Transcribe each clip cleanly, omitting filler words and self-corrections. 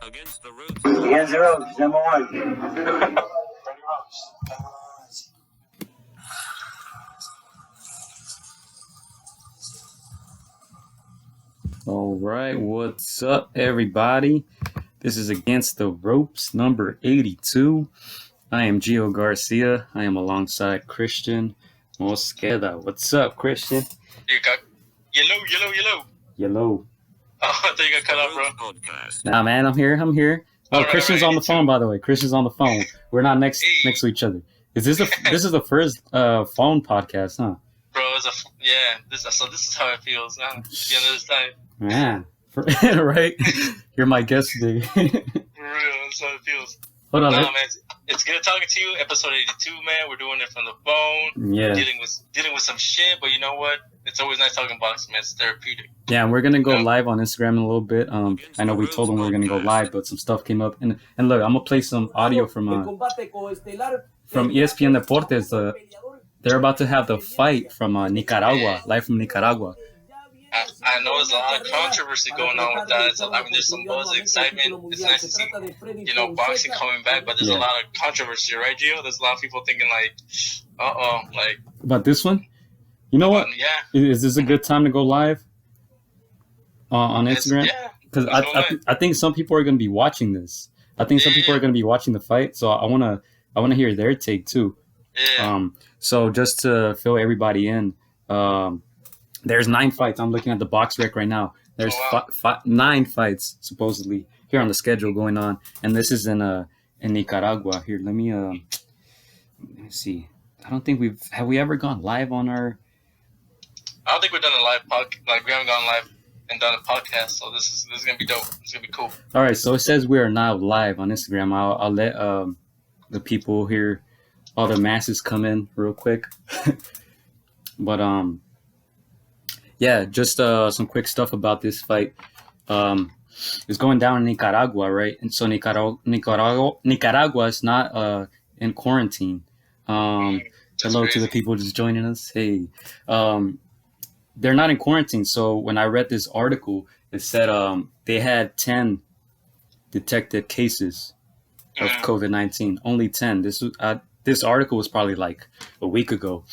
Against the ropes, number one. All right, what's up, everybody? This is Against the Ropes, number 82. I am Gio Garcia. I am alongside Christian Mosqueda. What's up, Christian? You got yellow. Yellow. Oh, I thought you got cut off, bro. Nah, man, I'm here. Oh, All Christian's right, on the phone, by the way. Christian's on the phone. We're not next to each other. This is the first phone podcast, huh? Bro, this is how it feels now. At the end of this time. Man, right? You're my guest today. For real, that's how it feels. Hold on. Man, it's good talking to you. Episode 82, man. We're doing it from the phone. Yeah. Dealing with some shit, but you know what? It's always nice talking boxing, man. It's therapeutic. Yeah, and we're gonna go live on Instagram in a little bit. I know we told them we were gonna go live, but some stuff came up. And look, I'm gonna play some audio from ESPN Deportes. They're about to have the fight from Nicaragua, live from Nicaragua. I know there's a lot of controversy going on with that. There's some buzz and excitement. It's nice to see, boxing coming back, but there's a lot of controversy, right, Gio? There's a lot of people thinking about this one. You know what? Yeah. Is this a good time to go live on Instagram? Because I think some people are going to be watching this. I think some people are going to be watching the fight, so I want to hear their take too. Yeah. So just to fill everybody in, there's 9 fights. I'm looking at the box rec right now. There's 9 fights supposedly here on the schedule going on, and this is in Nicaragua. Here, let me see. I don't think have we ever gone live on our. I don't think we've done a live podcast. We haven't gone live and done a podcast, so this is gonna be dope. It's gonna be cool. All right, so it says we are now live on Instagram. I'll let the people here, all the masses, come in real quick. But yeah, just some quick stuff about this fight. It's going down in Nicaragua, right? And so Nicaragua is not in quarantine. Hello crazy to the people just joining us. Hey, they're not in quarantine. So when I read this article, it said they had 10 detected cases of COVID-19. Only 10. This article was probably like a week ago,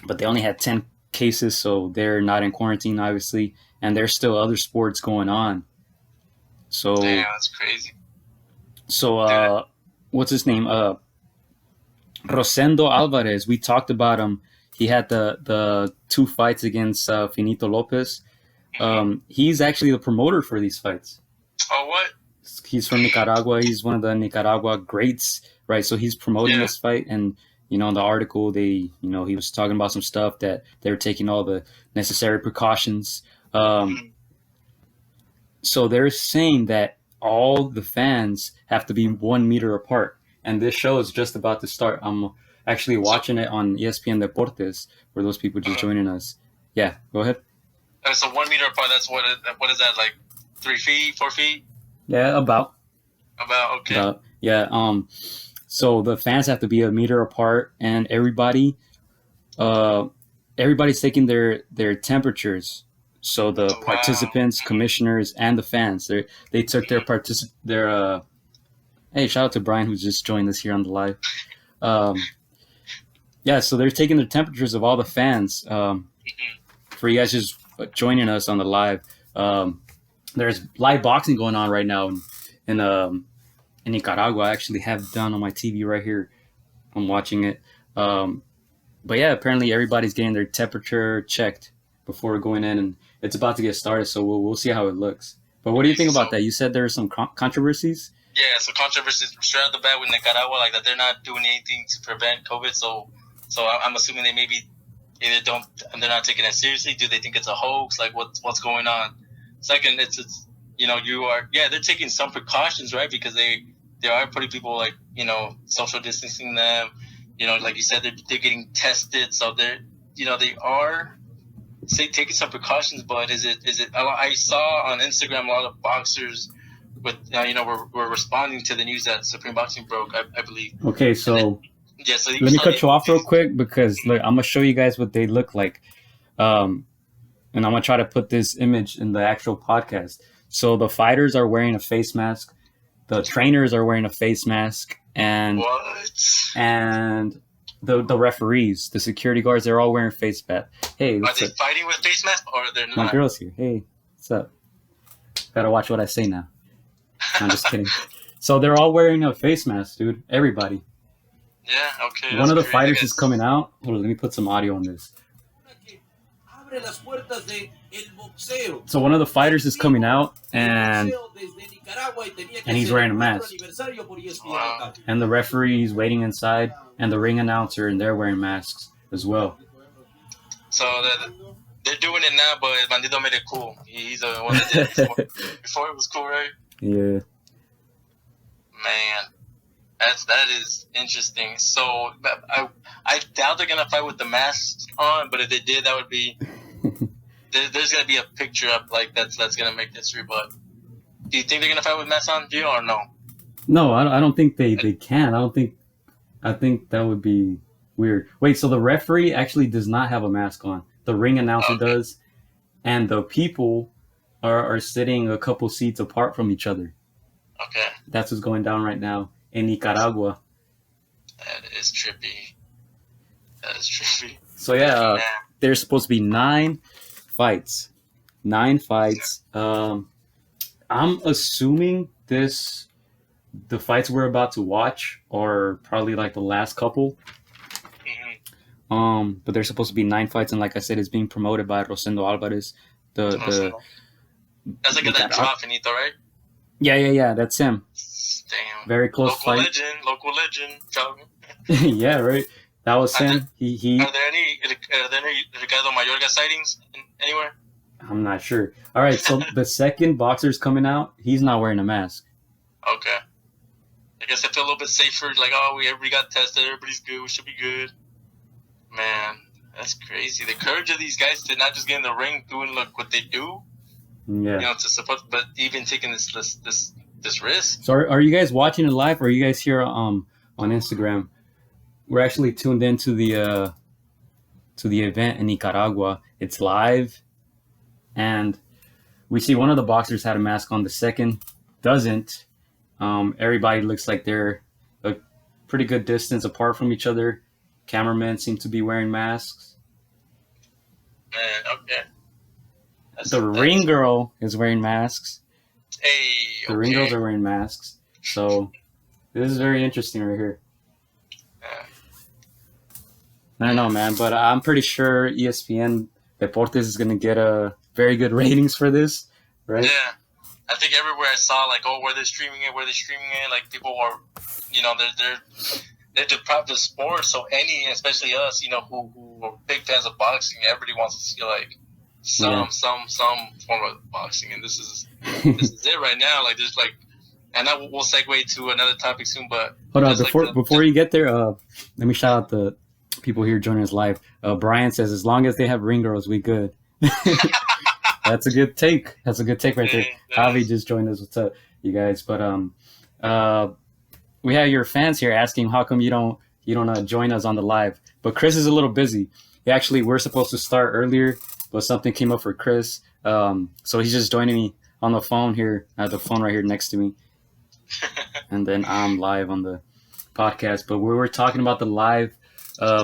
but they only had 10 cases, so they're not in quarantine, obviously, and there's still other sports going on. So damn, that's crazy. So what's his name? Rosendo Alvarez. We talked about him. He had the 2 fights against Finito Lopez. He's actually the promoter for these fights. Oh, what? He's from Nicaragua. He's one of the Nicaragua greats, right? So he's promoting this fight, and in the article, he was talking about some stuff that they're taking all the necessary precautions. So they're saying that all the fans have to be 1 meter apart. And this show is just about to start. I'm actually watching it on ESPN Deportes for those people just joining us. Yeah, go ahead. So 1 meter apart, that's what is that, like 3 feet, 4 feet? Yeah, about. Okay. Yeah. So the fans have to be 1 meter apart, and everybody's taking their temperatures. So the participants, commissioners, and the fans, they took their hey, shout out to Brian who's just joined us here on the live. Yeah, so they're taking the temperatures of all the fans. For you guys just joining us on the live, there's live boxing going on right now in Nicaragua. I actually have it done on my TV right here. I'm watching it. But yeah, apparently everybody's getting their temperature checked before going in, and it's about to get started. So we'll see how it looks. But what do you think about that? You said there are some controversies. Yeah, so controversies straight out the bat with Nicaragua, like that they're not doing anything to prevent COVID. So I'm assuming they maybe either they're not taking it seriously. Do they think it's a hoax? Like what's going on? Second, it's they're taking some precautions, right? Because they are putting people like social distancing them. Like you said, they're getting tested, so they are taking some precautions. But is it? I saw on Instagram a lot of boxers with we're responding to the news that Supreme Boxing broke, I believe. Okay, so so let me cut you off real quick because look, I'm gonna show you guys what they look like, and I'm gonna try to put this image in the actual podcast. So the fighters are wearing a face mask, the trainers are wearing a face mask, and the referees, the security guards, they're all wearing face masks. Hey, are they fighting with face masks or they're not? My girl's here. Hey, what's up? Gotta watch what I say now. I'm just kidding. So they're all wearing a face mask, dude. Everybody. Yeah, okay. One of the fighters is coming out. Hold on, let me put some audio on this. So one of the fighters is coming out, and he's wearing a mask. Wow. And the referee is waiting inside, and the ring announcer, and they're wearing masks as well. So they're doing it now, but Bandito made it cool. He's the one that did it before it was cool, right? Yeah. Man, that is interesting. So I doubt they're gonna fight with the masks on, but if they did, that would be there's gonna be a picture up like that's gonna make history. But do you think they're gonna fight with masks on, Gio, or no? No, I don't think they can. I think that would be weird. Wait, so the referee actually does not have a mask on. The ring announcer does, and the people are sitting a couple seats apart from each other. Okay. That's what's going down right now in Nicaragua. That is trippy. So yeah, there's supposed to be 9 fights. 9 fights. I'm assuming the fights we're about to watch are probably like the last couple. Mm-hmm. But there's supposed to be 9 fights, and like I said, it's being promoted by Rosendo Alvarez. That's like that draw finito, right? Yeah, that's him. Damn. Very close fight. Local legend. Yeah, right. That was him. He. Are there any Ricardo Mayorga sightings anywhere? I'm not sure. All right, so the second boxer's coming out. He's not wearing a mask. Okay. I guess I feel a little bit safer. Like, everybody got tested. Everybody's good. We should be good. Man, that's crazy. The courage of these guys to not just get in the ring doing what they do. Yeah. You know, to support, but even taking this risk. So are you guys watching it live, or are you guys here on Instagram? We're actually tuned into the event in Nicaragua. It's live, and we see one of the boxers had a mask on. The second doesn't. Everybody looks like they're a pretty good distance apart from each other. Cameramen seem to be wearing masks. Man, okay. The ring girl is wearing masks. Hey, The ring girls are wearing masks. So this is very interesting right here. I don't know, man, but I'm pretty sure ESPN Deportes is going to get a very good ratings for this, right? Yeah. I think everywhere I saw, like, where they're streaming it, like, people are, you know, they're deprived of sports. So especially us, you know, who are big fans of boxing, everybody wants to see, like, some form of boxing, and this is it right now. Like, there's like, and now we'll segue to another topic soon. But hold on, before you get there, let me shout out the people here joining us live. Brian says, as long as they have ring girls, we good. That's a good take. That's a good take right there. Javi just joined us. What's up, you guys? But we have your fans here asking how come you don't join us on the live. But Chris is a little busy. Actually, we're supposed to start earlier, but something came up for Chris. So he's just joining me on the phone here. I have the phone right here next to me. And then I'm live on the podcast. But we were talking about the live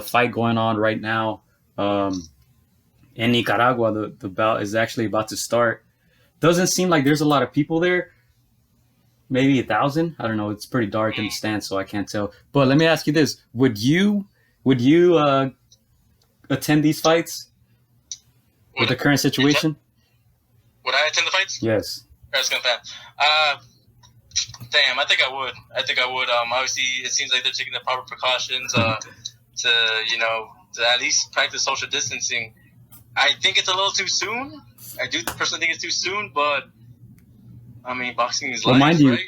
fight going on right now. In Nicaragua, the bout is actually about to start. Doesn't seem like there's a lot of people there. Maybe 1,000. I don't know. It's pretty dark in the stands, so I can't tell. But let me ask you this: Would you attend these fights with the current situation? Would I attend the fights? Yes. Damn, I think I would. Obviously, it seems like they're taking the proper precautions to at least practice social distancing. I think it's a little too soon. I do personally think it's too soon, but I mean, boxing is life, right?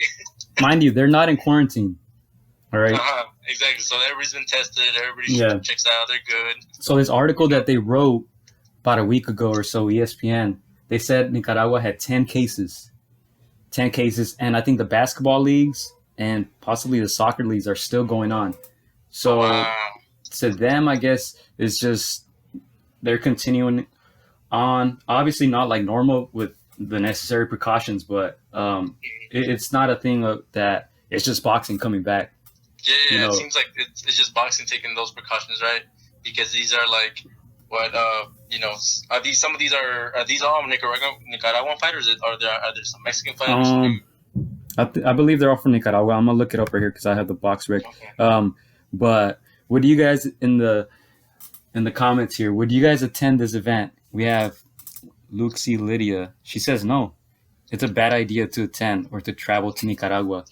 Mind you, they're not in quarantine. All right. Exactly. So everybody's been tested. Everybody checks out. They're good. So this article that they wrote about a week ago or so, ESPN, they said Nicaragua had 10 cases. 10 cases, and I think the basketball leagues and possibly the soccer leagues are still going on. So to them, I guess, it's just they're continuing on. Obviously not like normal with the necessary precautions, but it's not a thing that it's just boxing coming back. Yeah, You know, it seems like it's just boxing taking those precautions, right? Because these are like what are these? Some of these are these all Nicaraguan fighters? Are there some Mexican fighters? I believe they're all from Nicaragua. I'm gonna look it up right here because I have the box rec. Okay. But would you guys in the comments here? Would you guys attend this event? We have Luxie Lydia. She says no. It's a bad idea to attend or to travel to Nicaragua.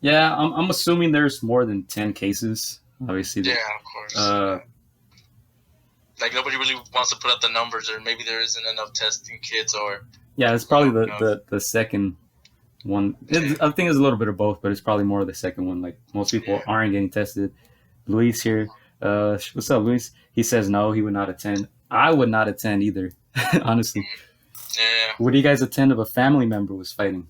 Yeah, I'm assuming there's more than 10 cases. Obviously. Yeah, of course. Like nobody really wants to put up the numbers, or maybe there isn't enough testing kits, or yeah, it's probably the second one. I think it's a little bit of both, but it's probably more of the second one. Like most people aren't getting tested. Luis here. What's up, Luis? He says no, he would not attend. I would not attend either, honestly. Yeah. Would you guys attend if a family member was fighting?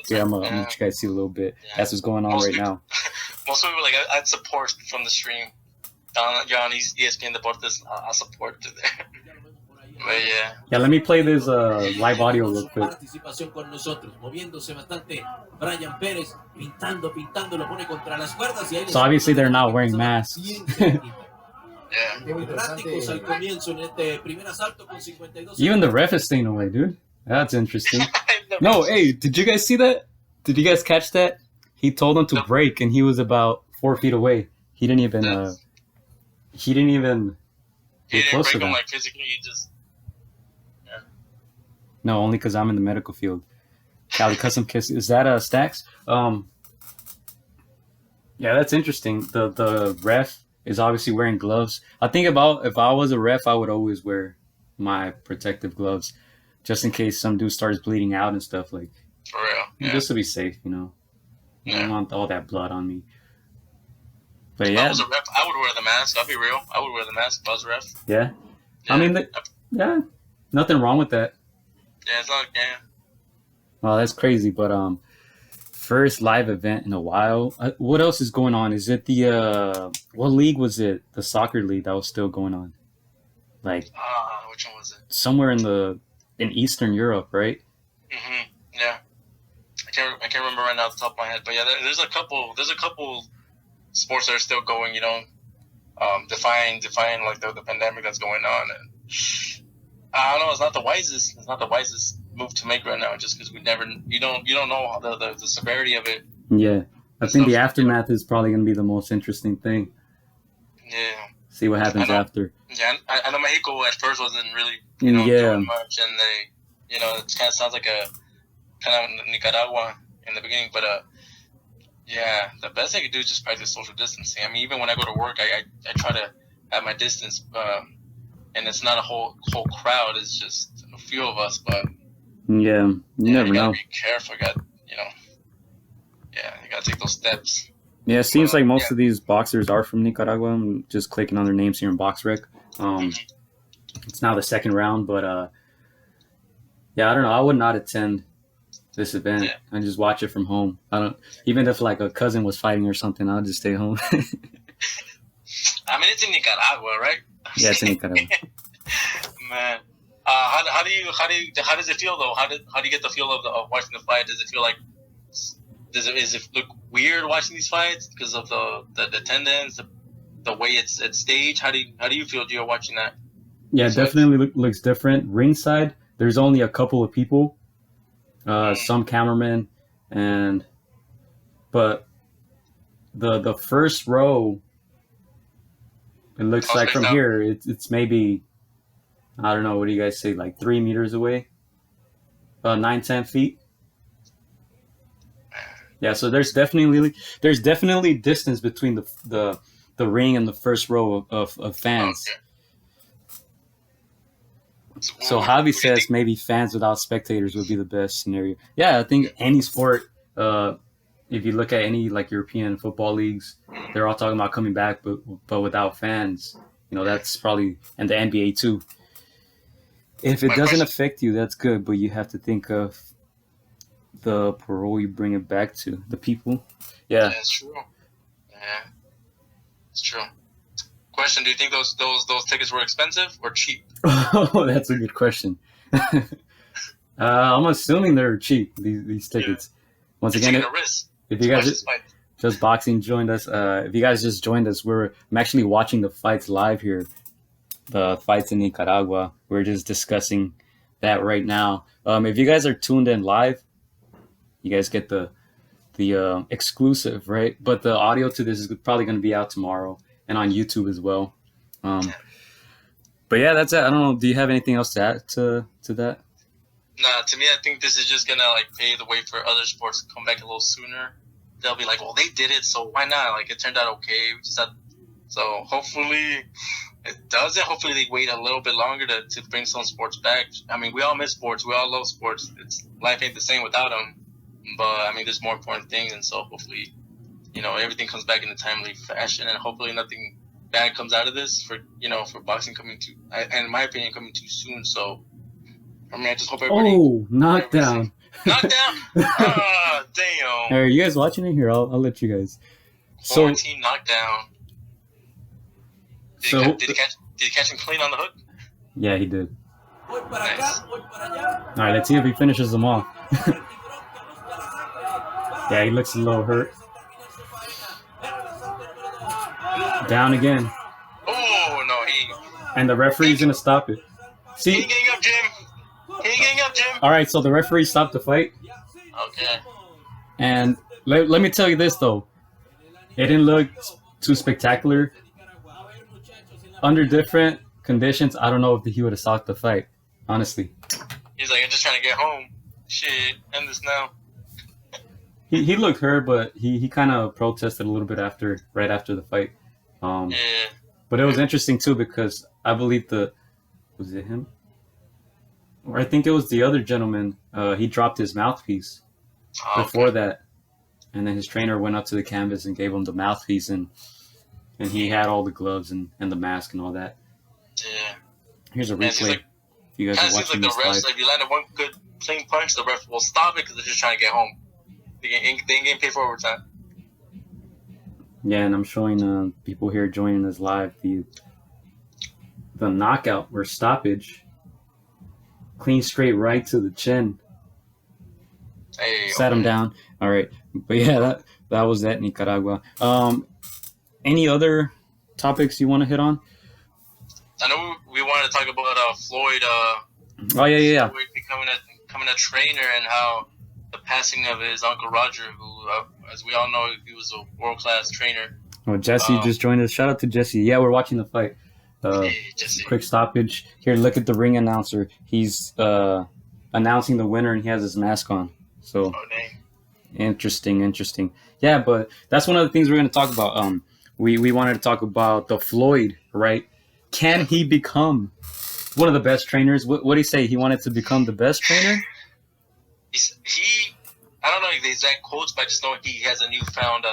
Yeah, I'm gonna let you guys see a little bit. Yeah. That's what's going on most right people, now. Most people like I'd support from the stream. On ESPN Deportes, I'll support it there. But yeah. Yeah, let me play this live audio real quick. So obviously they're not wearing masks. Even the ref is staying away, dude. That's interesting. No, hey, did you guys see that? Did you guys catch that? He told him to break, and he was about 4 feet away. He didn't even get close to them. Like physically, he just. Yeah. No, only because I'm in the medical field. Cali Custom Kiss. Is that Stacks? Yeah, that's interesting. The ref is obviously wearing gloves. I think about if I was a ref, I would always wear my protective gloves, just in case some dude starts bleeding out and stuff. Like, for real, yeah. Just to be safe, you know. Yeah. I don't want all that blood on me. But yeah, if I was a ref, I would wear the mask. I'll be real. I would wear the mask if I was a ref. Yeah. I mean, nothing wrong with that. Yeah, it's not. Yeah. Well, that's crazy, but first live event in a while. What else is going on? Is it the what league was it? The soccer league that was still going on. Like, which one was it? Somewhere in Eastern Europe, right? Mhm. Yeah. I can't remember right now off the top of my head, but yeah, there's a couple sports that are still going. You know, defying like the pandemic that's going on, and I don't know. It's not the wisest move to make right now, just because you don't know the severity of it. Yeah, I think the aftermath is probably going to be the most interesting thing. Yeah. See what happens after. Yeah, I know Mexico at first wasn't really doing much, and they it kind of sounds like a kind of Nicaragua in the beginning, but yeah, the best thing to do is just practice social distancing. I mean, even when I go to work, I try to have my distance, and it's not a whole crowd. It's just a few of us, but yeah, you never know. Be careful, you gotta take those steps. Yeah, it seems like most of these boxers are from Nicaragua. I'm just clicking on their names here in BoxRec. It's now the second round, but yeah, I don't know. I would not attend this event and just watch it from home. Even if like a cousin was fighting or something, I'll just stay home. I mean, it's in Nicaragua, right? Yeah, it's in Nicaragua. Man, how does it feel though? How do you get the feel of watching the fight? Does it feel like does it look weird watching these fights because of the attendance, the way it's staged? How do you feel you're watching that? Yeah, it definitely looks different. Ringside, there's only a couple of people, some cameramen, but the first row, it looks like from here, it's maybe, I don't know, what do you guys say, like 3 meters away, 9-10 feet. Yeah, so there's definitely distance between the ring and the first row of fans. Okay. So Javi says maybe fans without spectators would be the best scenario. Yeah, I think any sport, if you look at any like European football leagues, they're all talking about coming back, but without fans. That's probably, and the NBA too. If it doesn't affect you, that's good, but you have to think of the parole you bring it back to, the people. Yeah, that's true. Yeah, it's true. Question: do you think those tickets were expensive or cheap? Oh, that's a good question. I'm assuming they're cheap. These tickets. Once You're again, taking a risk if to you watch guys this fight. just boxing joined us, if you guys just joined us, I'm actually watching the fights live here. The fights in Nicaragua. We're just discussing that right now. If you guys are tuned in live, you guys get the exclusive, right? But the audio to this is probably going to be out tomorrow and on YouTube as well. But yeah, that's it. I don't know. Do you have anything else to add to that? Nah, to me, I think this is just gonna like pave the way for other sports to come back a little sooner. They'll be like, well, they did it, so why not? Like, it turned out okay. We just had, so hopefully it doesn't. Hopefully they wait a little bit longer to bring some sports back. I mean, we all miss sports. We all love sports. Life ain't the same without them. But I mean, there's more important things, and so hopefully, everything comes back in a timely fashion, and hopefully nothing bad comes out of this for boxing coming and in my opinion, coming too soon. So, I mean, I just hope everybody. Oh, knockdown! Knockdown! Ah, damn! Are you guys watching it here? I'll let you guys. 14 knockdown. Did he catch him clean on the hook? Yeah, he did. Nice. All right, let's see if he finishes them off. Yeah, he looks a little hurt. Down again. Oh, no, and the referee's going to stop it. See? He ain't getting up, Jim. He ain't getting up, Jim. All right, so the referee stopped the fight. Okay. And let me tell you this, though. It didn't look too spectacular. Under different conditions, I don't know if he would have stopped the fight, honestly. He's like, I'm just trying to get home. Shit, end this now. He looked hurt, but he kind of protested a little bit right after the fight. Yeah. But it was interesting too because I believe was it him? Or I think it was the other gentleman. He dropped his mouthpiece before that, and then his trainer went up to the canvas and gave him the mouthpiece, and he had all the gloves and the mask and all that. Yeah. Here's a replay. If you guys are watching this live. If you landed one good clean punch, the ref will stop it because they're just trying to get home. They ain't getting paid for overtime. Yeah, and I'm showing people here joining us live the knockout or stoppage. Clean straight right to the chin. Hey, Sat him down. All right, but yeah, that was that Nicaragua. Any other topics you want to hit on? I know we wanted to talk about Floyd. Oh yeah. Floyd becoming a trainer and how the passing of his uncle Roger, who, as we all know, he was a world-class trainer. Oh, Jesse just joined us. Shout out to Jesse. Yeah, we're watching the fight. Hey, Jesse. Quick stoppage. Here, look at the ring announcer. He's announcing the winner, and he has his mask on. So, interesting. Yeah, but that's one of the things we're going to talk about. We wanted to talk about the Floyd, right? Can he become one of the best trainers? What did he say? He wanted to become the best trainer? I don't know the exact quotes, but I just know he has a newfound,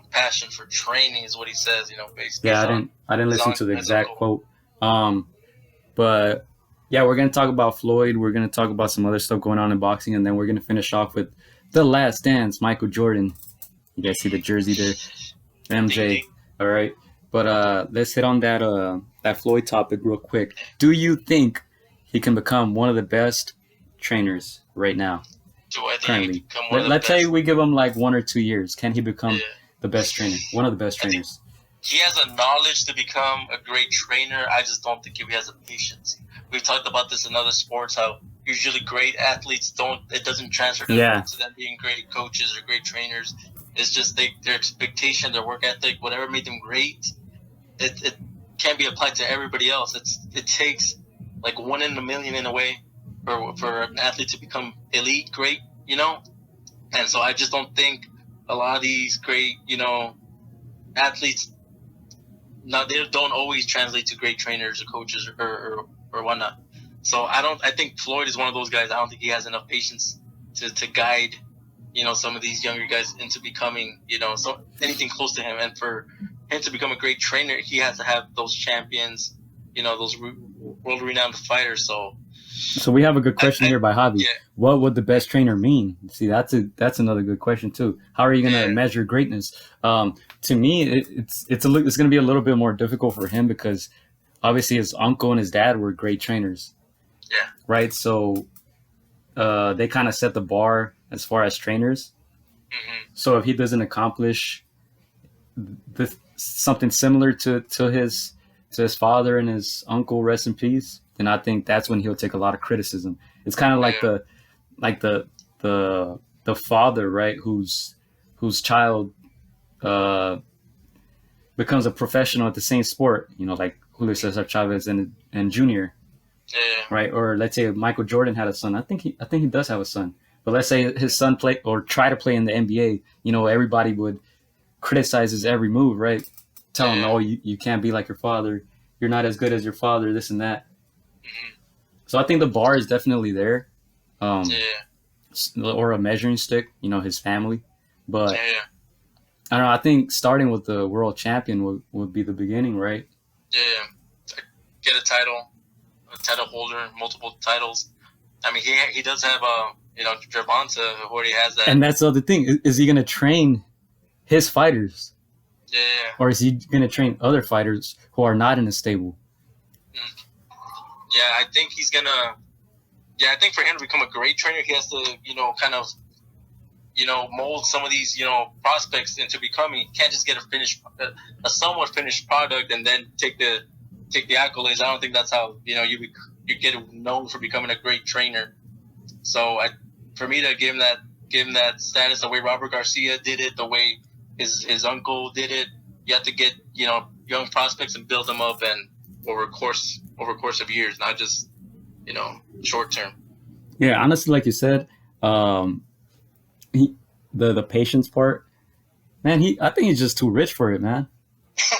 passion for training is what he says, basically. Yeah, I didn't listen to the exact quote. But yeah, we're going to talk about Floyd. We're going to talk about some other stuff going on in boxing, and then we're going to finish off with The Last Dance, Michael Jordan. You guys see the jersey there? MJ. All right. But let's hit on that Floyd topic real quick. Do you think he can become one of the best trainers right now? Do I think currently? He become one of the Let's best? say we give him like 1 or 2 years. Can he become the best trainer? One of the best trainers. He has the knowledge to become a great trainer. I just don't think he has the patience. We've talked about this in other sports, how usually great athletes it doesn't transfer to them being great coaches or great trainers. It's just their expectation, their work ethic, whatever made them great, it can't be applied to everybody else. It takes like 1 in a million in a way for an athlete to become elite, great, And so I just don't think a lot of these great, athletes, now they don't always translate to great trainers or coaches or whatnot. So I think Floyd is one of those guys. I don't think he has enough patience to guide, some of these younger guys into becoming, so anything close to him. And for him to become a great trainer, he has to have those champions, those world-renowned fighters. So we have a good question here by Javi. Yeah. What would the best trainer mean? See, that's another good question too. How are you going to measure greatness? To me, it's going to be a little bit more difficult for him because obviously his uncle and his dad were great trainers. Yeah. Right. So they kind of set the bar as far as trainers. Mm-hmm. So if he doesn't accomplish something similar to his father and his uncle, rest in peace, then I think that's when he'll take a lot of criticism. It's kind of like the father, right, whose child becomes a professional at the same sport, like Julio Cesar Chavez and Junior, Yeah. right? Or let's say Michael Jordan had a son. I think he does have a son. But let's say his son play or try to play in the NBA. Everybody would criticize his every move, right? Tell him, oh, you can't be like your father. You're not as good as your father. This and that. Mm-hmm. So I think the bar is definitely there. Or a measuring stick, his family. But I don't know. I think starting with the world champion would be the beginning, right? Yeah. Get a title holder, multiple titles. I mean, he does have Gervonta, who already has that. And that's the other thing. Is he going to train his fighters? Yeah. Or is he going to train other fighters who are not in a stable? Yeah, I think he's going to. Yeah, I think for him to become a great trainer, he has to, kind of, mold some of these, prospects into becoming. He can't just get a somewhat finished product and then take the accolades. I don't think that's how, you get known for becoming a great trainer. So for me to give him that status, the way Robert Garcia did it, the way his uncle did it, you have to get, young prospects and build them up and over a course of years, not just, short term. Yeah, honestly, like you said, the patience part, man. I think he's just too rich for it, man.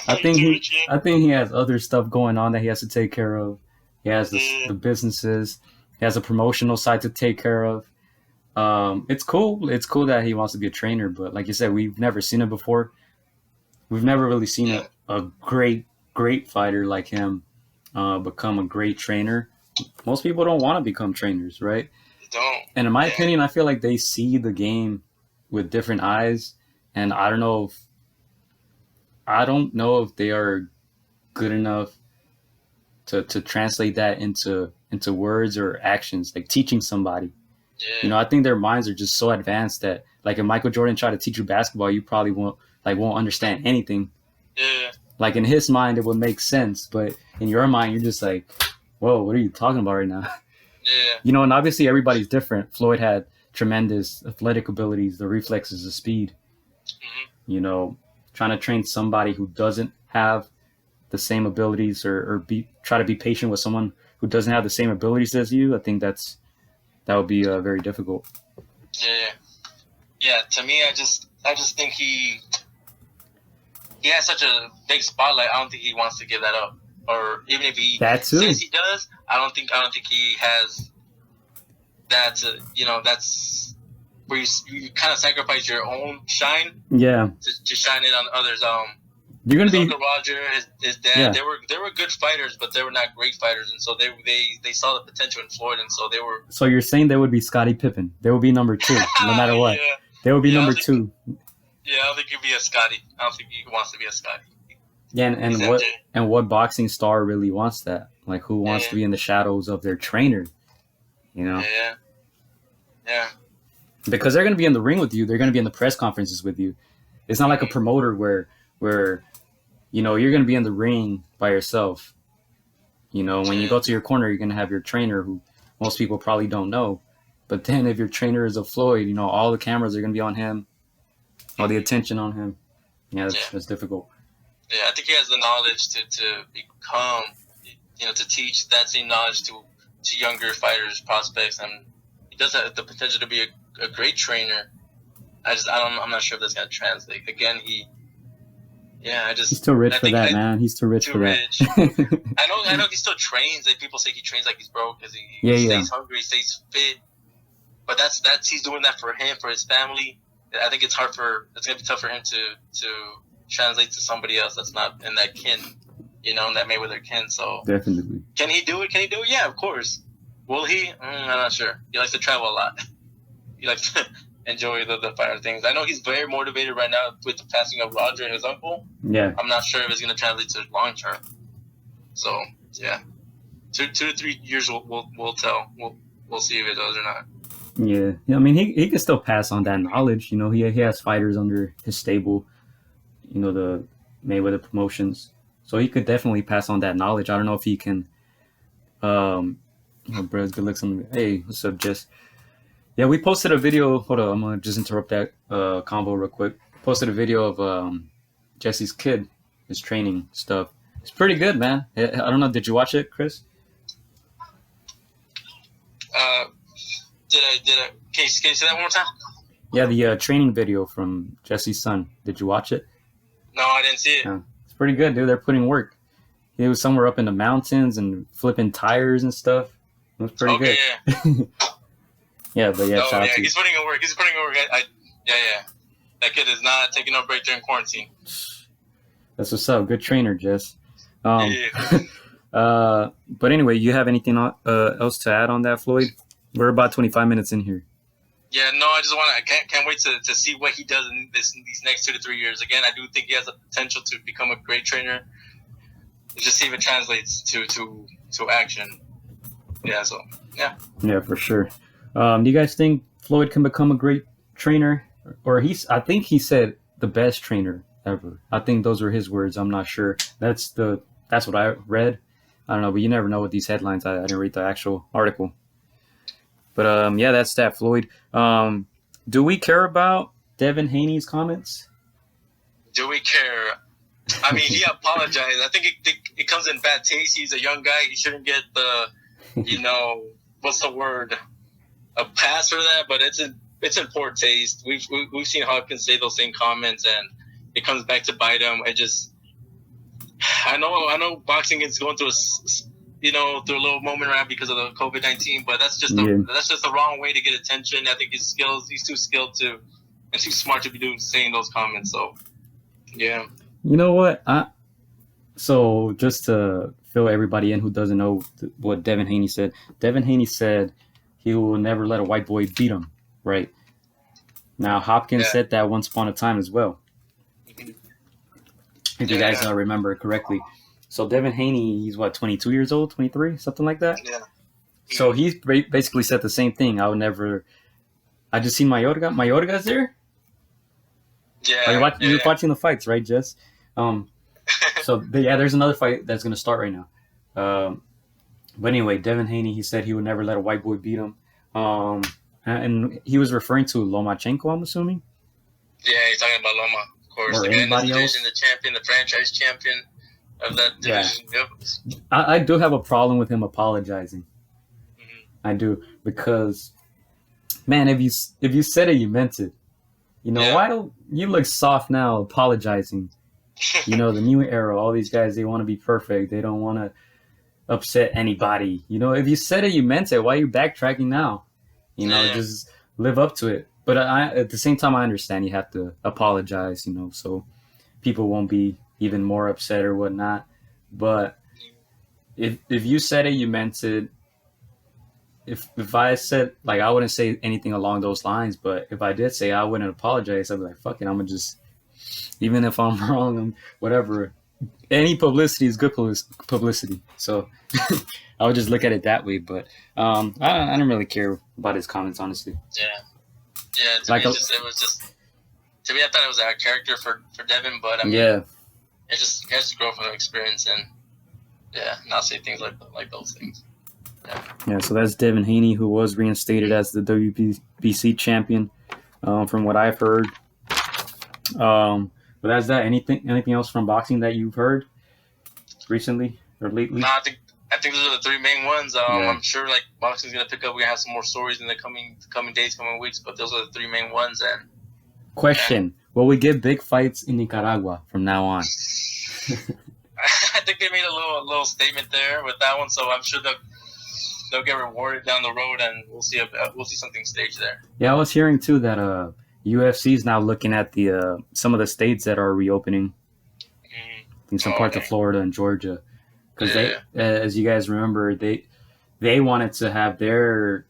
I think he has other stuff going on that he has to take care of. He has the businesses. He has a promotional side to take care of. It's cool. It's cool that he wants to be a trainer, but like you said, we've never seen it before. We've never really seen a great fighter like him become a great trainer. Most people don't want to become trainers, right? They don't. And in my opinion, I feel like they see the game with different eyes, and I don't know if they are good enough to translate that into words or actions, like teaching somebody. Yeah. I think their minds are just so advanced that, like, if Michael Jordan tried to teach you basketball, you probably won't understand anything. Yeah. Like, in his mind, it would make sense, but in your mind, you're just like, whoa, what are you talking about right now? Yeah. And obviously everybody's different. Floyd had tremendous athletic abilities, the reflexes, the speed. Mm-hmm. Trying to train somebody who doesn't have the same abilities or try to be patient with someone who doesn't have the same abilities as you, I think that would be very difficult. Yeah. To me, I just think he has such a big spotlight. I don't think he wants to give that up. Or even if he says he does, I don't think he has that. That's where you kind of sacrifice your own shine. Yeah. To shine it on others. You're gonna be Uncle Roger, his dad. Yeah. They were good fighters, but they were not great fighters, and so they saw the potential in Floyd, and so they were. So you're saying they would be Scottie Pippen? They would be number 2, no matter what. Yeah. They would be number 2. Yeah, I don't think he'd be a Scottie. I don't think he wants to be a Scottie. Yeah, and what boxing star really wants that? Like, who wants to be in the shadows of their trainer? Yeah. Because they're going to be in the ring with you. They're going to be in the press conferences with you. It's not like a promoter where you're going to be in the ring by yourself. When you go to your corner, you're going to have your trainer, who most people probably don't know. But then if your trainer is a Floyd, all the cameras are going to be on him, all the attention on him. Yeah, that's difficult. Yeah, I think he has the knowledge to become, to teach that same knowledge to younger fighters, prospects, and he does have the potential to be a great trainer. I'm not sure if that's gonna translate. Again, he's too rich for that, man. He's too rich for that. I know he still trains. Like, people say he trains like he's broke because he stays hungry, he stays fit. But that's he's doing that for him, for his family. I think it's gonna be tough for him to translate to somebody else that's not in that kin, in that Mayweather kin. So definitely, can he do it? Yeah, of course. Will he? I'm not sure. He likes to travel a lot. He likes to enjoy the fire things. I know he's very motivated right now with the passing of Roger and his uncle. Yeah, I'm not sure if it's gonna translate to long term. So yeah. 2 to 3 years we'll tell. We'll see if it does or not. Yeah. I mean, he can still pass on that knowledge. You know, he has fighters under his stable. You know, the Mayweather promotions, so he could definitely pass on that knowledge. I don't know if he can. Oh, bro, good looks on. Hey, what's up, Jess? Yeah, we posted a video. Hold on, I'm gonna just interrupt that combo real quick. Posted a video of Jesse's kid, his training stuff. It's pretty good, man. I don't know. Did you watch it, Chris? Did I? Can you say that one more time? Yeah, the training video from Jesse's son. Did you watch it? No, I didn't see it. Yeah, it's pretty good, dude. They're putting work. He was somewhere up in the mountains and flipping tires and stuff. It was pretty good. Yeah. Yeah, but yeah, yeah, he's putting in work. Yeah. That kid is not taking no break during quarantine. That's what's up. Good trainer, Jess. Yeah. But anyway, you have anything else to add on that, Floyd? We're about 25 minutes in here. Yeah, no, I can't wait to see what he does in these next 2 to 3 years. Again, I do think he has the potential to become a great trainer. Just see if it translates to action. Yeah, so yeah. Yeah, for sure. Do you guys think Floyd can become a great trainer? Or I think he said the best trainer ever. I think those were his words. I'm not sure. That's what I read. I don't know, but you never know with these headlines. I didn't read the actual article. But yeah, that's that, Floyd. Do we care about Devin Haney's comments? Do we care? I mean, he apologized. I think it comes in bad taste. He's a young guy. He shouldn't get the, what's the word, a pass for that. But it's in poor taste. We've seen Hopkins say those same comments, and it comes back to bite him. I know boxing is going through through a little moment around because of the COVID-19, but that's just the wrong way to get attention. I think he's too skilled to and too smart to be saying those comments. So, yeah. You know what? So just to fill everybody in who doesn't know what Devin Haney said. Devin Haney said he will never let a white boy beat him, right? Now, Hopkins said that once upon a time as well. If you guys remember correctly. So Devin Haney, he's 22 years old, 23, something like that? Yeah. So he's basically said the same thing. I just seen Mayorga. Mayorga's there? Yeah. You're watching the fights, right, Jess? So there's another fight that's going to start right now. But anyway, Devin Haney, he said he would never let a white boy beat him. And he was referring to Lomachenko, I'm assuming? Yeah, he's talking about Loma, of course. Or anybody else? The champion, the franchise champion of that division. Yeah. Yep. I do have a problem with him apologizing. Mm-hmm. I do, because, man, if you said it, you meant it. Why don't you look soft now apologizing? The new era, all these guys, they want to be perfect. They don't want to upset anybody. If you said it, you meant it. Why are you backtracking now? Just live up to it. But at the same time, I understand you have to apologize, so people won't be even more upset or whatnot. But if you said it, you meant it. If I said, I wouldn't say anything along those lines, but if I did say I wouldn't apologize, I'd be like, fuck it, I'm going to just, even if I'm wrong, whatever. Any publicity is good publicity. So I would just look at it that way. But I don't really care about his comments, honestly. Yeah. To me, I thought it was our character for Devin, but I mean, it has to grow from experience and not say things like those things. Yeah, so that's Devin Haney, who was reinstated as the WBC champion, from what I've heard. But that's that. Anything else from boxing that you've heard recently or lately? No, I think those are the three main ones. I'm sure boxing's gonna pick up. We're gonna have some more stories in the coming days, coming weeks. But those are the three main ones. And question: will we get big fights in Nicaragua from now on? I think they made a little statement there with that one, so I'm sure they'll get rewarded down the road, and we'll see something staged there. Yeah, I was hearing too that UFC is now looking at the some of the states that are reopening. In some parts of Florida and Georgia, because they, as you guys remember, they wanted to have their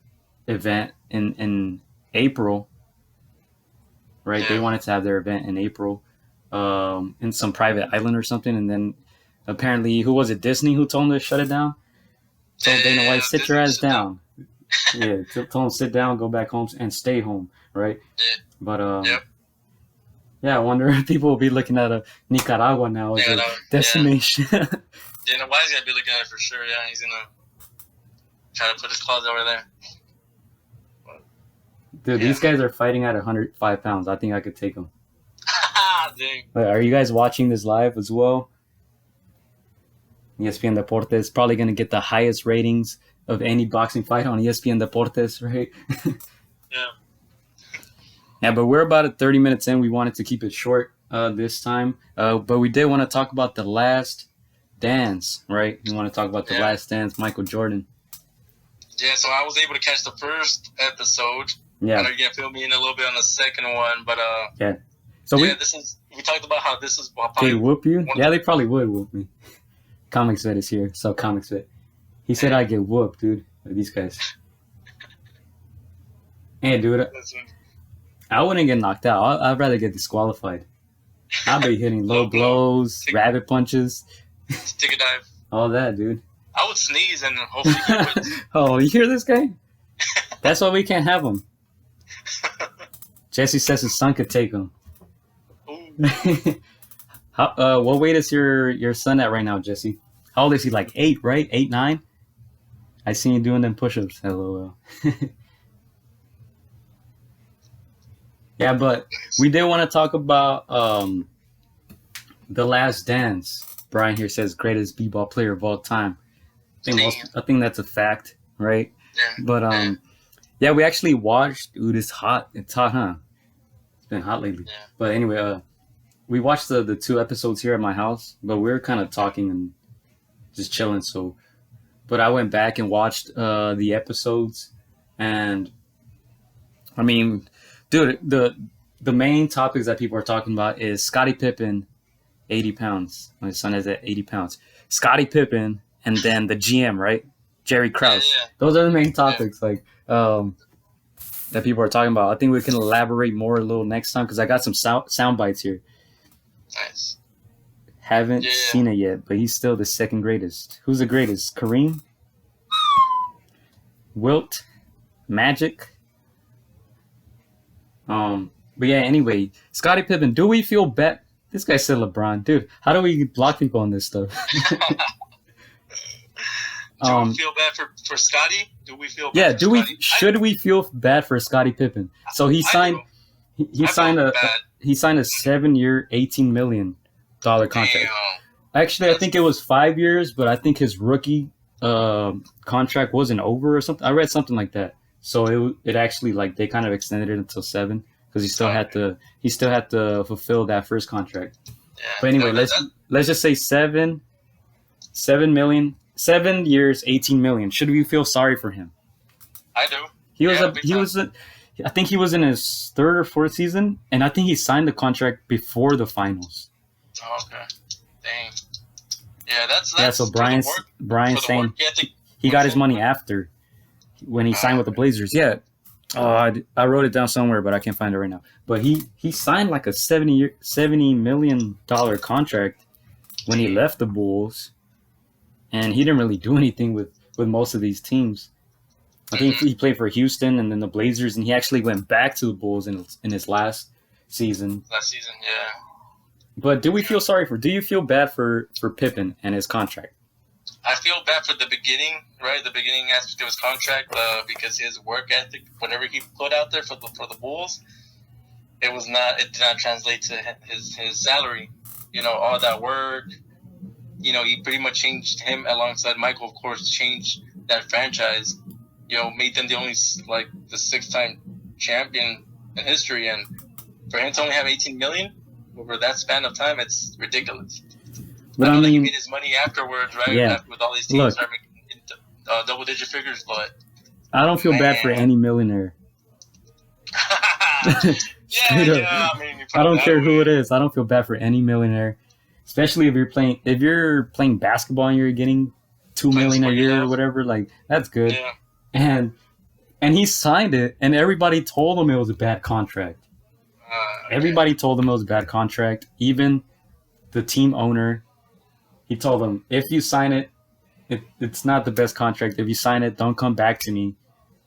event in April, right? Yeah. They wanted to have their event in April, in some private island or something, and then apparently, who was it? Disney who told them to shut it down? told Dana White, sit your ass sit down. Yeah, told him sit down, go back home, and stay home, right? Yeah. But Yep. yeah, I wonder if people will be looking at Nicaragua now as a destination. Dana White's gonna be looking at it for sure. Yeah, he's gonna try to put his claws over there. Dude, these guys are fighting at 105 pounds. I think I could take them. Dang. Are you guys watching this live as well? ESPN Deportes probably going to get the highest ratings of any boxing fight on ESPN Deportes, right? Yeah. Yeah, but we're about at 30 minutes in. We wanted to keep it short this time. But we did want to talk about The Last Dance, right? We want to talk about The Last Dance, Michael Jordan. Yeah, so I was able to catch the first episode. Yeah. I know you're going to fill me in a little bit on the second one, but yeah. So we talked about how this is they'd whoop you? Yeah, they probably would whoop me. Comics Vet is here, so Comics Vet. He said I get whooped, dude, by these guys. Hey, dude, I wouldn't get knocked out. I'd rather get disqualified. I'd be hitting low blows, rabbit punches. Take a dive. All that, dude. I would sneeze and hopefully he wins. Oh, you hear this guy? That's why we can't have him. Jesse says his son could take him. What weight is your son at right now, Jesse? How old is he? Like 8, right? 8, 9? I seen you doing them push-ups. LOL. Yeah, but we did want to talk about The Last Dance. Brian here says greatest b-ball player of all time. I think that's a fact, right? Yeah. But yeah, we actually watched. Dude, it's hot. It's hot, huh? It's been hot lately. Yeah. But anyway, we watched the 2 episodes here at my house, but we were kind of talking and just chilling. So, but I went back and watched the episodes, and I mean, dude, the main topics that people are talking about is Scottie Pippen, 80 pounds. My son is at 80 pounds. Scottie Pippen, and then the GM, right? Jerry Krause. Yeah. Those are the main topics, like that people are talking about. I think we can elaborate more a little next time because I got some sound bites here. Nice. Haven't seen it yet, but he's still the second greatest. Who's the greatest? Kareem? Wilt? Magic? But yeah, anyway, Scottie Pippen, do we feel bad? This guy said LeBron. Dude, how do we block people on this stuff? Do we feel bad for Scottie? Do we feel bad? Yeah, for should we feel bad for Scottie Pippen? So he signed he signed a 7-year, $18 million contract. Damn. Actually, I think it was 5 years, but I think his rookie contract wasn't over or something. I read something like that. So it actually, like, they kind of extended it until 7 because he still had to fulfill that first contract. Yeah. But anyway, let's just say 7 million, 7 years, 18 million. Should we feel sorry for him? I do. I think he was in his 3rd or 4th season, and I think he signed the contract before the finals. Oh, okay. Dang. Yeah, that's so Brian's saying he got his money after when he signed with the Blazers. Yeah. Oh, I wrote it down somewhere, but I can't find it right now. But he signed like a $70 million contract when he left the Bulls, and he didn't really do anything with most of these teams. I think he played for Houston and then the Blazers, and he actually went back to the Bulls in his last season. Yeah. But do you feel bad for Pippen and his contract? I feel bad for the beginning, right? The beginning aspect of his contract, because his work ethic, whatever he put out there for the Bulls, it did not translate to his salary. You know, all that work. You know, he pretty much changed him alongside Michael, of course, changed that franchise. You know, made them the 6-time champion in history, and for him to only have 18 million over that span of time, it's ridiculous. But I know that he made his money afterwards, right? Yeah. With all these teams start making double-digit figures, but I don't feel bad for any millionaire. I mean, I don't care who it is. I don't feel bad for any millionaire, especially if you're playing basketball and you're getting $2 million a year or whatever. Like, that's good. Yeah. And he signed it, and everybody told him it was a bad contract. Everybody told him it was a bad contract. Even the team owner, he told him, if you sign it, it's not the best contract. If you sign it, don't come back to me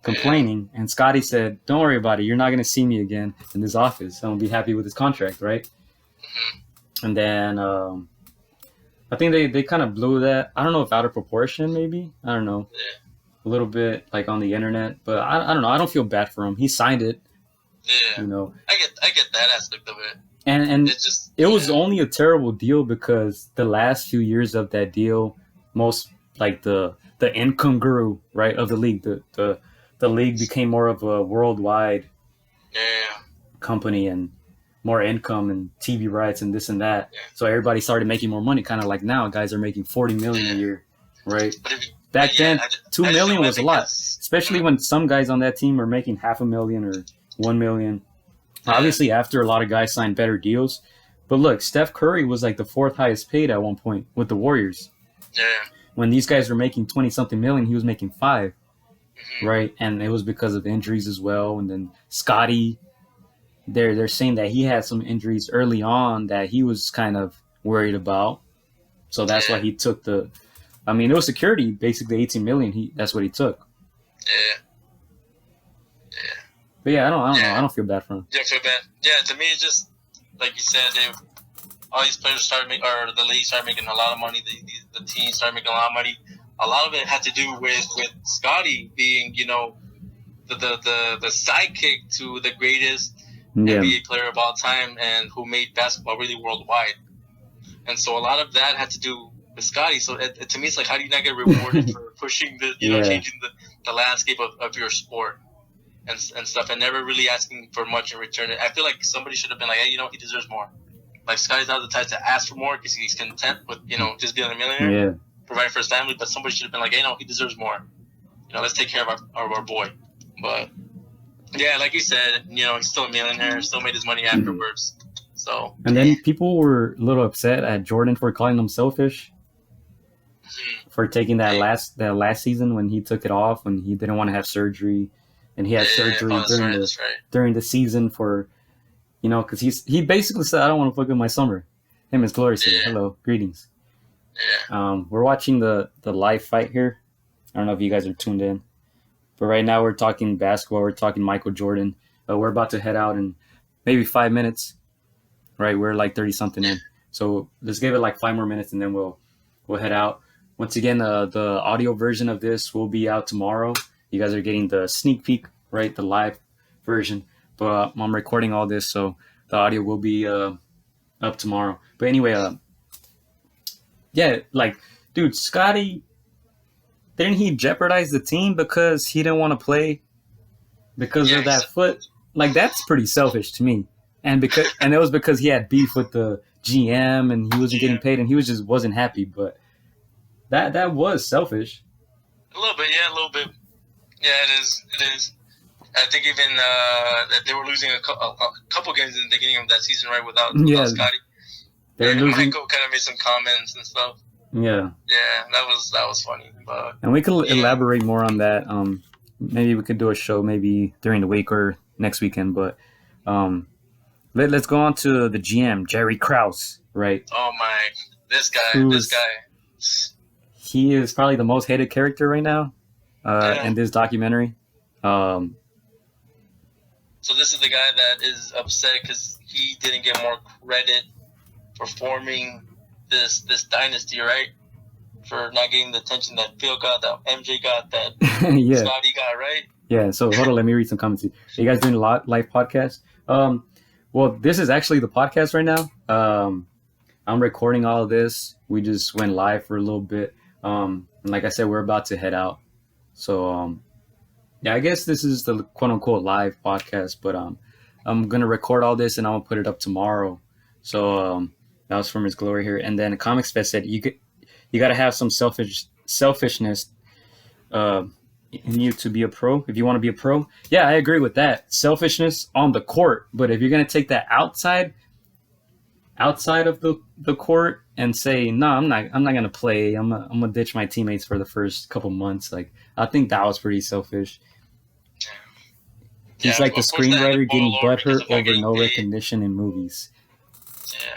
complaining. And Scotty said, don't worry about it. You're not going to see me again in this office. I'm going to be happy with his contract, right? And then I think they kind of blew that. I don't know if out of proportion, maybe. I don't know. A little bit like on the internet. But I don't know. I don't feel bad for him. He signed it. Yeah. You know. I get that aspect of it. And it was only a terrible deal because the last few years of that deal, most like the income grew, right, of the league. The league became more of a worldwide company and more income and TV rights and this and that. Yeah. So everybody started making more money, kind of like now guys are making $40 million a year, right? Back then, $2 million was a lot, especially when some guys on that team are making $500,000 or $1 million. Obviously, after a lot of guys signed better deals. But look, Steph Curry was like the fourth highest paid at one point with the Warriors. Yeah. When these guys were making 20-something million, he was making $5 million, right? And it was because of injuries as well. And then Scotty, they're saying that he had some injuries early on that he was kind of worried about. So that's why he took it was security, basically $18 million. That's what he took. Yeah. But yeah, I don't know. I don't feel bad for him. Yeah, I feel bad. Yeah, to me, it's just like you said, all these players started making, or the league started making a lot of money. The team started making a lot of money. A lot of it had to do with Scotty being, the sidekick to the greatest NBA player of all time, and who made basketball really worldwide. And so a lot of that had to do with Scotty. So to me, it's like, how do you not get rewarded for pushing changing the landscape of your sport? And stuff, and never really asking for much in return. I feel like somebody should have been like, hey, he deserves more. Like, Scotty's not the type to ask for more because he's content with, just being a millionaire, providing for his family. But somebody should have been like, hey, he deserves more. Let's take care of our boy. But yeah, like you said, he's still a millionaire, still made his money afterwards. So. And then people were a little upset at Jordan for calling him selfish. For taking that last season when he took it off, when he didn't want to have surgery. And he had surgery during the season for, because he basically said, I don't want to fuck with my summer. Him and Glory said, hello, greetings. Yeah. We're watching the live fight here. I don't know if you guys are tuned in. But right now we're talking basketball. We're talking Michael Jordan. We're about to head out in maybe 5 minutes. Right? We're like 30-something in. So let's give it like 5 more minutes and then we'll head out. Once again, the audio version of this will be out tomorrow. You guys are getting the sneak peek, right? The live version. But I'm recording all this, so the audio will be up tomorrow. But anyway, dude, Scotty, didn't he jeopardize the team because he didn't want to play because of that foot? Like, that's pretty selfish to me. And it was because he had beef with the GM and he wasn't getting paid and he wasn't happy. But that was selfish. A little bit. Yeah, it is. I think even that they were losing a couple games in the beginning of that season, right, without Scotty. They're losing. Michael kind of made some comments and stuff. Yeah. Yeah, that was funny. But, and we could elaborate more on that. Maybe we could do a show maybe during the week or next weekend. But let's go on to the GM, Jerry Krause, right? Oh, my. This guy. He is probably the most hated character right now. In this documentary. So this is the guy that is upset because he didn't get more credit for forming this dynasty, right? For not getting the attention that Phil got, that MJ got, that Scotty got, right? Yeah, so hold on, let me read some comments. Are you guys doing a live podcast? Well, this is actually the podcast right now. I'm recording all of this. We just went live for a little bit. And like I said, we're about to head out. So, I guess this is the quote-unquote live podcast, but I'm going to record all this and I'm going to put it up tomorrow. So that was from His Glory here. And then Comics Fest said you got to have some selfishness in you to be a pro, if you want to be a pro. Yeah, I agree with that. Selfishness on the court. But if you're going to take that outside of the court and say, no, I'm not going to play. I'm going to ditch my teammates for the first couple months. Like, I think that was pretty selfish. He's like the screenwriter getting butthurt over no recognition in movies.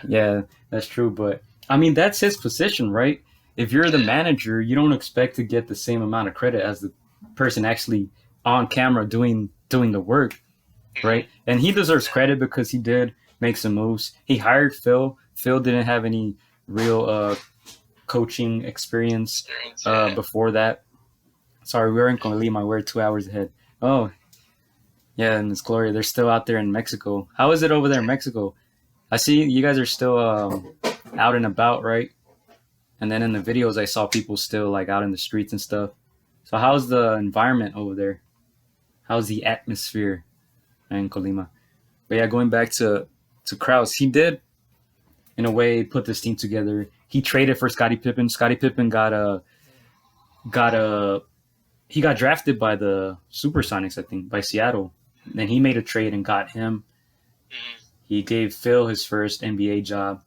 Yeah, that's true. But I mean, that's his position, right? if you're the manager, you don't expect to get the same amount of credit as the person actually on camera doing the work, right? And he deserves credit because he did make some moves. He hired Phil. Phil didn't have any real coaching experience before that. Sorry, we're in Colima. We're 2 hours ahead. Oh, yeah, and it's Gloria. They're still out there in Mexico. How is it over there in Mexico? I see you guys are still out and about, right? And then in the videos, I saw people still like out in the streets and stuff. So how's the environment over there? How's the atmosphere in Colima? But yeah, going back to Krause, he did, in a way, put this team together. He traded for Scottie Pippen. Scottie Pippen he got drafted by the Supersonics, I think, by Seattle. Then he made a trade and got him. He gave Phil his first NBA job.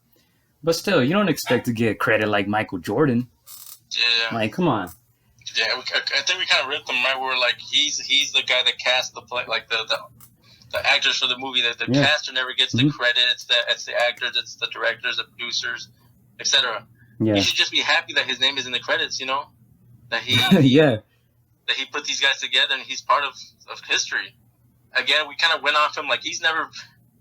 But still, you don't expect to get credit like Michael Jordan. Yeah. Like, come on. Yeah, I think we kind of ripped him, right? We were like, he's the guy that cast the play, like the actors for the movie. The caster never gets the credit. It's the actors, it's the directors, the producers, etc. Yeah. You should just be happy that his name is in the credits, you know? That he that he put these guys together and he's part of history. Again, we kind of went off him like he's never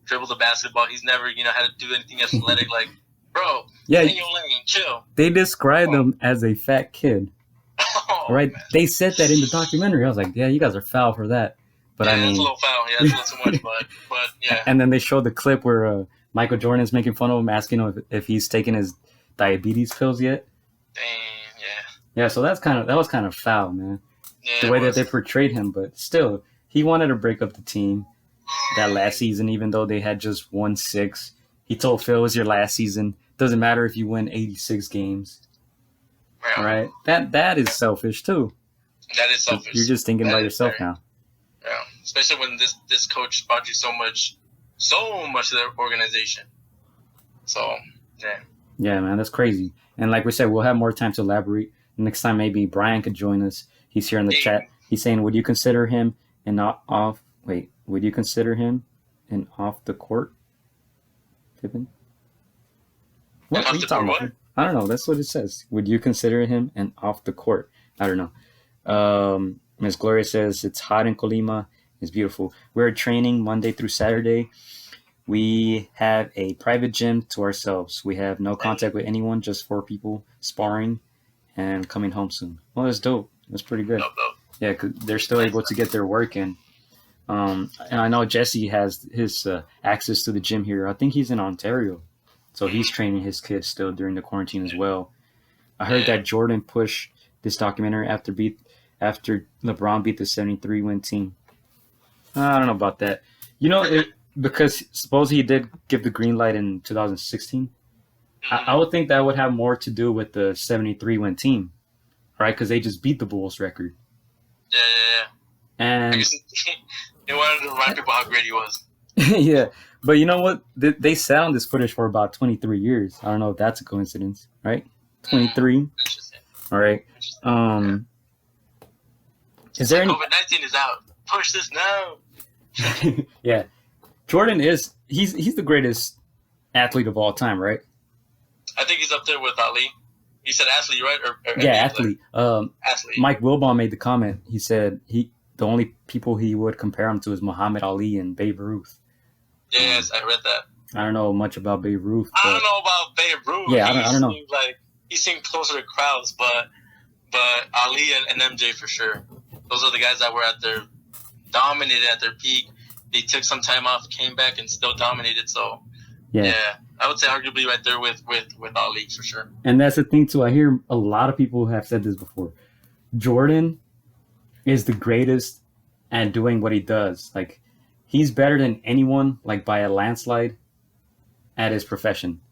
dribbled a basketball. He's never, had to do anything athletic. Like, bro, in your lane, chill. They described him as a fat kid. Right? Man. They said that in the documentary. I was like, yeah, you guys are foul for that. But I mean, it's a little foul. Yeah, it's a little too much, but yeah. And then they showed the clip where Michael Jordan is making fun of him, asking him if he's taken his diabetes pills yet. Dang, yeah. Yeah, so that was kind of foul, man. Yeah, the way that they portrayed him, but still, he wanted to break up the team that last season, even though they had just won 6. He told Phil, it was your last season. Doesn't matter if you win 86 games. Yeah. Right? That is selfish, too. That is selfish. You're just thinking about yourself now. Yeah, especially when this coach brought you so much to their organization. So, yeah. Yeah, man, that's crazy. And like we said, we'll have more time to elaborate. Next time, maybe Brian could join us. He's here in the chat. He's saying, would you consider him would you consider him an off the court? Pippen? What are you talking about? I don't know. That's what it says. Would you consider him an off the court? I don't know. Ms. Gloria says, it's hot in Colima. It's beautiful. We're training Monday through Saturday. We have a private gym to ourselves. We have no contact with anyone, just 4 people sparring and coming home soon. Well, that's dope. That's pretty good. Dope. Yeah, 'cause they're still able to get their work in. And I know Jesse has his access to the gym here. I think he's in Ontario. So he's training his kids still during the quarantine as well. I heard that Jordan pushed this documentary after LeBron beat the 73-win team. I don't know about that. Because suppose he did give the green light in 2016, I would think that would have more to do with the 73-win team, right? Because they just beat the Bulls record. Yeah. And he wanted to remind people how great he was. Yeah, but you know what? They sat on this footage for about 23 years. I don't know if that's a coincidence, right? 23. Interesting. All right. Is there any... COVID-19 is out. Push this now. Yeah. Jordan he's the greatest athlete of all time, right? I think he's up there with Ali. You said athlete, right? Or yeah, athlete. Athlete. Mike Wilbon made the comment. He said the only people he would compare him to is Muhammad Ali and Babe Ruth. Yes, I read that. I don't know much about Babe Ruth. I don't know about Babe Ruth. Yeah, I don't know. He seemed closer to crowds, but Ali and MJ for sure. Those are the guys that were dominated at their peak. They took some time off, came back, and still dominated. So, yeah I would say arguably right there with Ali for sure. And that's the thing too. I hear a lot of people have said this before. Jordan is the greatest at doing what he does. Like, he's better than anyone, like by a landslide, at his profession.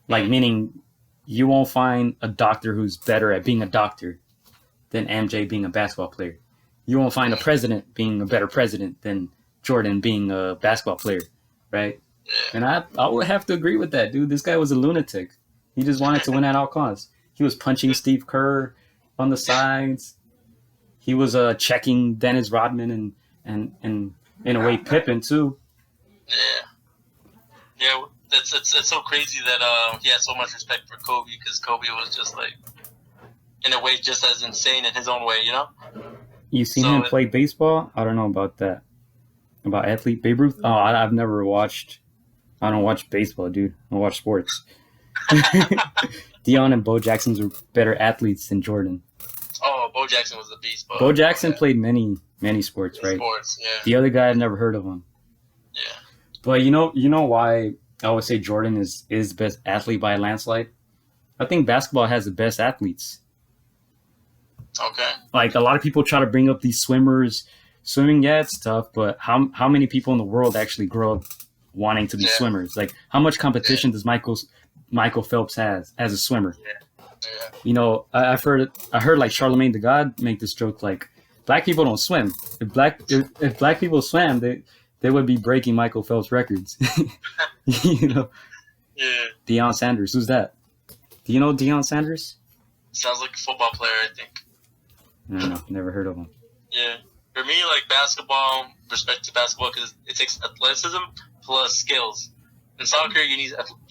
Like, meaning you won't find a doctor who's better at being a doctor than MJ being a basketball player. You won't find a president being a better president than Jordan being a basketball player, right? And I would have to agree with that, dude. This guy was a lunatic. He just wanted to win at all costs. He was punching Steve Kerr on the sides. He was checking Dennis Rodman and in a way Pippen too. Yeah. it's so crazy that he had so much respect for Kobe, because Kobe was just like, in a way, just as insane in his own way, you know. You seen him play baseball? I don't know about that. About athlete Babe Ruth? Oh, I've never watched. I don't watch baseball, dude. I watch sports. Deion and Bo Jackson were better athletes than Jordan. Oh, Bo Jackson was the beast. Bo Jackson played many sports, right? Sports, yeah. The other guy, I've never heard of him. Yeah. But you know why I would say Jordan is best athlete by a landslide? I think basketball has the best athletes. Okay. Like, a lot of people try to bring up these swimmers. Swimming, yeah, it's tough, but how many people in the world actually grow up wanting to be swimmers? Like, how much competition does Michael Phelps has as a swimmer? Yeah. You know, I heard like Charlemagne the God make this joke, like, black people don't swim. If black people swam, they would be breaking Michael Phelps records. You know. Yeah. Deion Sanders, who's that? Do you know Deion Sanders? Sounds like a football player, I think. I don't know. Never heard of him. Yeah. For me, like, basketball, respect to basketball, because it takes athleticism plus skills. In soccer, you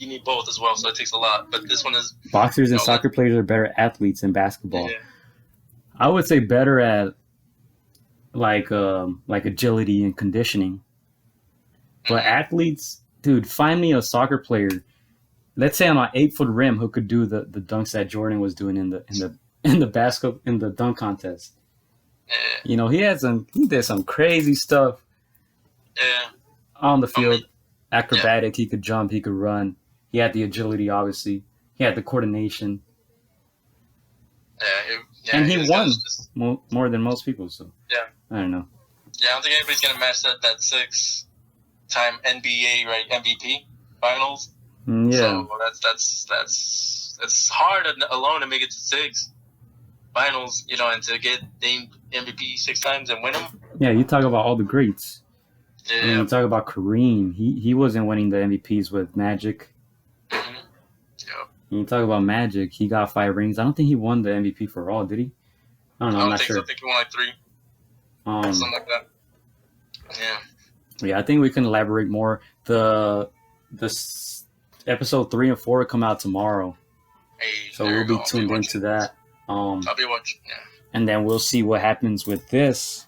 need both as well, so it takes a lot. But this one is... Boxers and soccer players are better athletes than basketball. Yeah. I would say better at, like agility and conditioning. But athletes, dude, find me a soccer player, let's say on an 8-foot rim, who could do the dunks that Jordan was doing in the dunk contest. Yeah. You know, he did some crazy stuff. Yeah. On the field. Acrobatic, he could jump, he could run. He had the agility, obviously. He had the coordination. And he won more than most people, so. Yeah. I don't know. Yeah, I don't think anybody's going to match that 6-time NBA, right, MVP finals. Yeah. So that's hard alone to make it to 6 finals, you know, and to get named MVP 6 times and win them. Yeah, you talk about all the greats. Yeah. I mean, you talk about Kareem. He wasn't winning the MVPs with Magic. Mm-hmm. Yeah. You talk about Magic. He got 5 rings. I don't think he won the MVP for all, did he? I don't know. I'm not sure. So. I think he won like 3. Something like that. Yeah. Yeah, I think we can elaborate more. The episode 3 and 4 come out tomorrow. Hey, so we'll be tuned into that. I'll be watching. Yeah. And then we'll see what happens with this.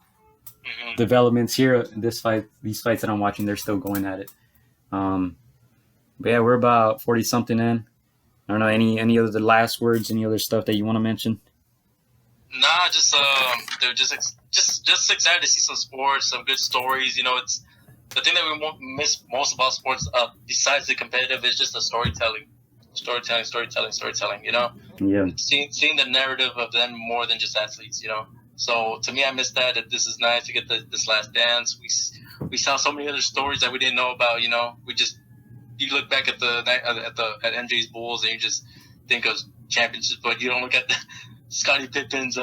Mm-hmm. Developments here. These fights that I'm watching, they're still going at it. But yeah, we're about 40 something in. I don't know, any other last words, any other stuff that you want to mention? Nah, they're just excited to see some sports, some good stories. You know, it's the thing that we won't miss most about sports, besides the competitive, is just the storytelling. You know, yeah. Seeing the narrative of them more than just athletes. You know, so to me, I miss that. This is nice to get this Last Dance. We saw so many other stories that we didn't know about. You know, you look back at MJ's Bulls and you just think of championships, but you don't look at Scottie Pippen's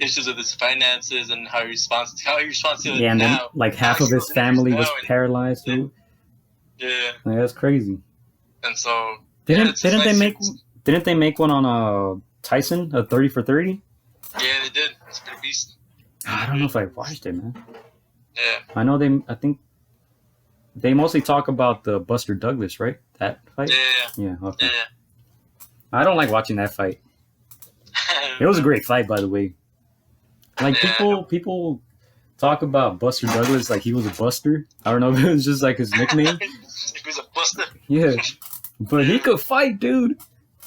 issues with his finances and how he responds to it. Yeah, and now. Then like half of his family was paralyzed too. Yeah, that's crazy. And so didn't they make one on Tyson, a 30 for 30? Yeah, they did. It's pretty beast. I don't know if I watched it, man. Yeah, I think they mostly talk about the Buster Douglas, right? That fight. Yeah. Okay. Yeah. I don't like watching that fight. It was a great fight, by the way. Like, people talk about Buster Douglas like he was a buster. I don't know if it was just like his nickname. He was a buster. Yeah. But he could fight, dude.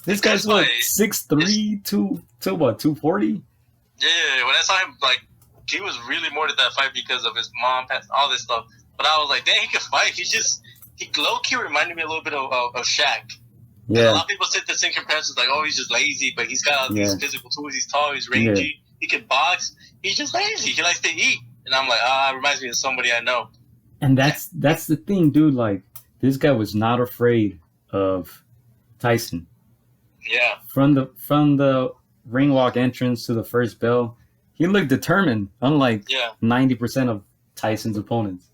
This guy's what, 6'3", 240? Yeah, when I saw him, like, he was really more to that fight because of his mom, all this stuff. But I was like, dang, he could fight. He low-key reminded me a little bit of Shaq. Yeah. And a lot of people say the same comparisons, like, oh, he's just lazy, but he's got all these physical tools. He's tall, he's rangy, he can box. He's just lazy. He likes to eat. And I'm like, it reminds me of somebody I know. And that's the thing, dude. Like, this guy was not afraid of Tyson. Yeah. From the ring walk entrance to the first bell, he looked determined, unlike 90% of Tyson's opponents.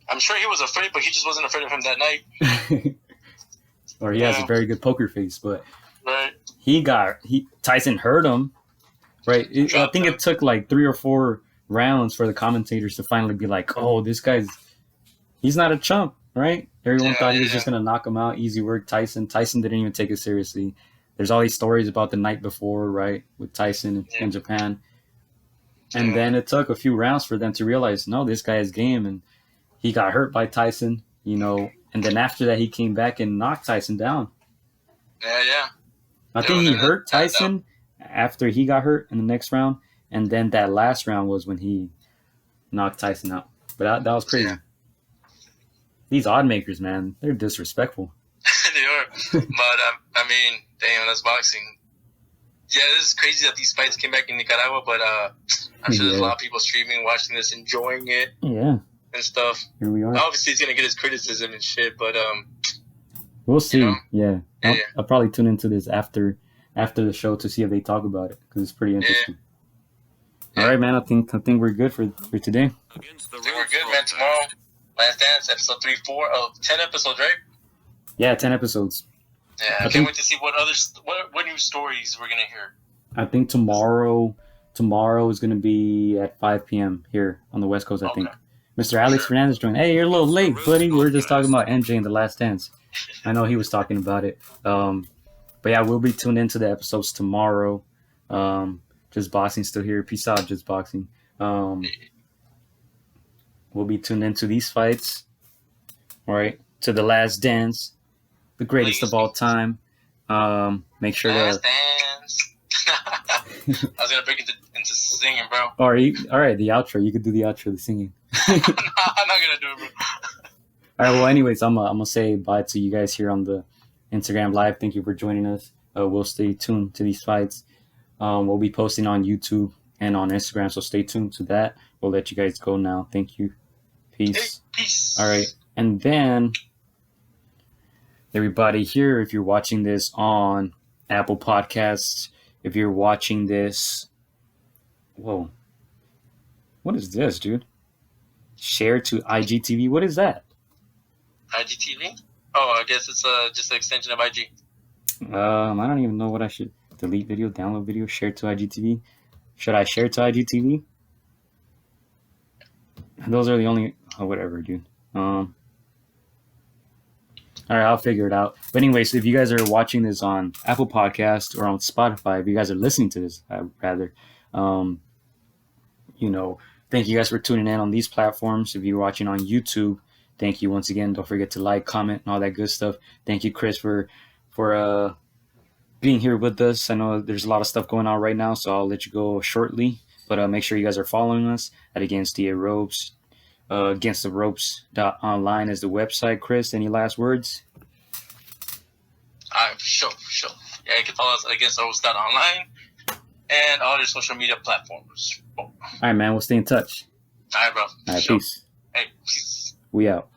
I'm sure he was afraid, but he just wasn't afraid of him that night. Or he has a very good poker face, but right. Tyson hurt him, right? I think it took like 3 or 4 rounds for the commentators to finally be like, oh, this guy's, he's not a chump. right? Everyone Yeah, thought he was yeah. just gonna knock him out. Easy work, Tyson. Tyson didn't even take it seriously. There's all these stories about the night before, right, with Tyson in Japan. And then it took a few rounds for them to realize, no, this guy is game. And he got hurt by Tyson, you know. And then after that, he came back and knocked Tyson down. Yeah. I think he hurt Tyson after he got hurt in the next round. And then that last round was when he knocked Tyson out. But that was crazy. Yeah. These odd makers, man, they're disrespectful. They are. But, I mean, damn, that's boxing. Yeah, this is crazy that these fights came back in Nicaragua, but I'm sure there's a lot of people streaming, watching this, enjoying it. Yeah. And stuff. Here we are. Obviously, he's going to get his criticism and shit, but... we'll see. You know? Yeah. I'll probably tune into this after the show to see if they talk about it, because it's pretty interesting. Yeah. All right, man. I think we're good for today. I think we're good, man. Tomorrow, Last Dance, episode 3-4 of 10 episodes, right? Yeah, 10 episodes. Yeah, I can't wait to see what new stories we're gonna hear. I think tomorrow is gonna be at 5 p.m. here on the West Coast. I think Mr. Alex Fernandez joined. Hey, you're a little late, buddy. We were just talking about NJ and the Last Dance. I know he was talking about it. But yeah, we'll be tuned into the episodes tomorrow. Just Boxing still here. Peace out, Just Boxing. We'll be tuned into these fights. All right, to the Last Dance. The greatest of all time. Make sure Last Dance. I was gonna break into singing, bro. All right, the outro. You could do the outro, the singing. No, I'm not gonna do it, bro. All right. Well, anyways, I'm gonna say bye to you guys here on the Instagram Live. Thank you for joining us. We'll stay tuned to these fights. We'll be posting on YouTube and on Instagram, so stay tuned to that. We'll let you guys go now. Thank you. Peace. Hey, peace. All right, and then. Everybody here, if you're watching this on Apple Podcasts, if you're watching this, whoa, what is this, dude? Share to IGTV. What is that? IGTV? Oh, I guess it's just an extension of IG. I don't even know what I should delete video, download video, share to IGTV. Should I share to IGTV? Those are the only. Oh, whatever, dude. All right, I'll figure it out. But anyways, if you guys are watching this on Apple Podcasts or on Spotify, if you guys are listening to this, rather, thank you guys for tuning in on these platforms. If you're watching on YouTube, thank you once again. Don't forget to like, comment, and all that good stuff. Thank you, Chris, for being here with us. I know there's a lot of stuff going on right now, so I'll let you go shortly. But make sure you guys are following us at againstdaropes. Againstdaropes.online is the website. Chris, any last words? Sure. Yeah, you can follow us at againstdaropes.online and all your social media platforms. All right, man. We'll stay in touch. All right, bro. All right, peace. Hey, peace. We out.